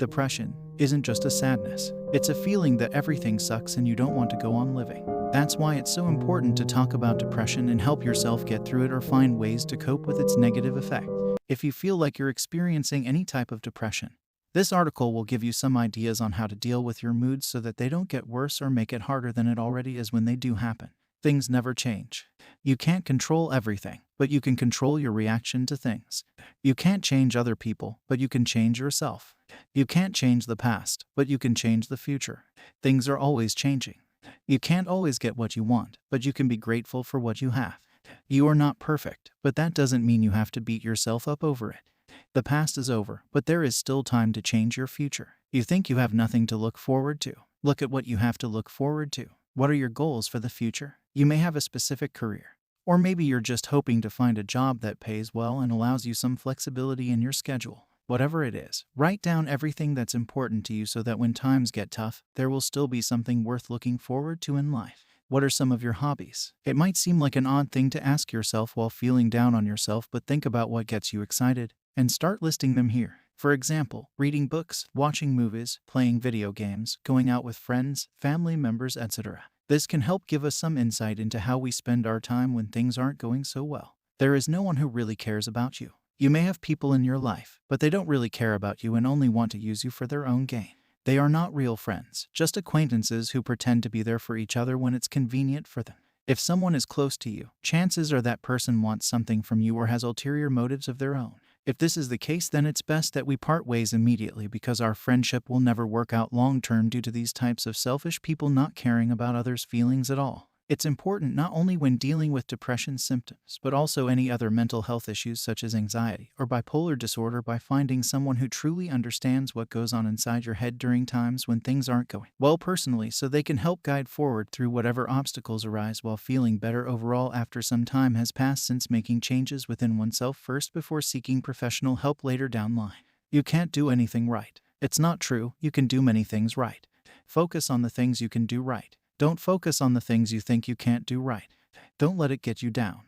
Depression isn't just a sadness, it's a feeling that everything sucks and you don't want to go on living. That's why it's so important to talk about depression and help yourself get through it or find ways to cope with its negative effect. If you feel like you're experiencing any type of depression, this article will give you some ideas on how to deal with your moods so that they don't get worse or make it harder than it already is when they do happen. Things never change. You can't control everything, but you can control your reaction to things. You can't change other people, but you can change yourself. You can't change the past, but you can change the future. Things are always changing. You can't always get what you want, but you can be grateful for what you have. You are not perfect, but that doesn't mean you have to beat yourself up over it. The past is over, but there is still time to change your future. You think you have nothing to look forward to? Look at what you have to look forward to. What are your goals for the future? You may have a specific career, or maybe you're just hoping to find a job that pays well and allows you some flexibility in your schedule. Whatever it is, write down everything that's important to you so that when times get tough, there will still be something worth looking forward to in life. What are some of your hobbies? It might seem like an odd thing to ask yourself while feeling down on yourself, but think about what gets you excited and start listing them here. For example, reading books, watching movies, playing video games, going out with friends, family members, etc. This can help give us some insight into how we spend our time when things aren't going so well. There is no one who really cares about you. You may have people in your life, but they don't really care about you and only want to use you for their own gain. They are not real friends, just acquaintances who pretend to be there for each other when it's convenient for them. If someone is close to you, chances are that person wants something from you or has ulterior motives of their own. If this is the case, then it's best that we part ways immediately because our friendship will never work out long-term due to these types of selfish people not caring about others' feelings at all. It's important not only when dealing with depression symptoms, but also any other mental health issues such as anxiety or bipolar disorder by finding someone who truly understands what goes on inside your head during times when things aren't going well personally, so they can help guide forward through whatever obstacles arise while feeling better overall after some time has passed since making changes within oneself first before seeking professional help later down the line. You can't do anything right. It's not true. You can do many things right. Focus on the things you can do right. Don't focus on the things you think you can't do right. Don't let it get you down.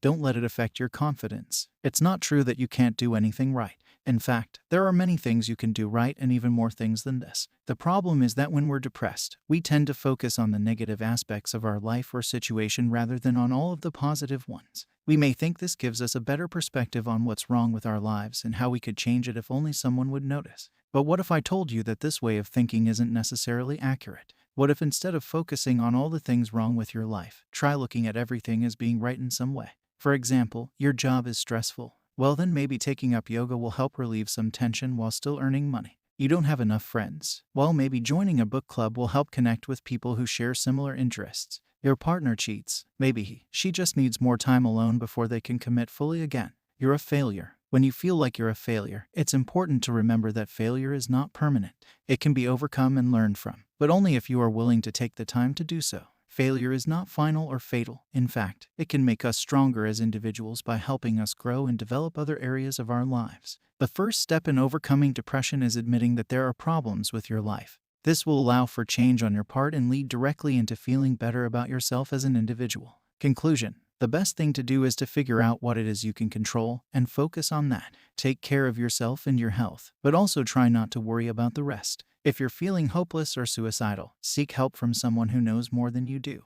Don't let it affect your confidence. It's not true that you can't do anything right. In fact, there are many things you can do right and even more things than this. The problem is that when we're depressed, we tend to focus on the negative aspects of our life or situation rather than on all of the positive ones. We may think this gives us a better perspective on what's wrong with our lives and how we could change it if only someone would notice. But what if I told you that this way of thinking isn't necessarily accurate? What if instead of focusing on all the things wrong with your life, try looking at everything as being right in some way? For example, your job is stressful. Well, then maybe taking up yoga will help relieve some tension while still earning money. You don't have enough friends. Well, maybe joining a book club will help connect with people who share similar interests. Your partner cheats. Maybe she just needs more time alone before they can commit fully again. You're a failure. When you feel like you're a failure, it's important to remember that failure is not permanent. It can be overcome and learned from, but only if you are willing to take the time to do so. Failure is not final or fatal. In fact, it can make us stronger as individuals by helping us grow and develop other areas of our lives. The first step in overcoming depression is admitting that there are problems with your life. This will allow for change on your part and lead directly into feeling better about yourself as an individual. Conclusion. The best thing to do is to figure out what it is you can control and focus on that. Take care of yourself and your health, but also try not to worry about the rest. If you're feeling hopeless or suicidal, seek help from someone who knows more than you do.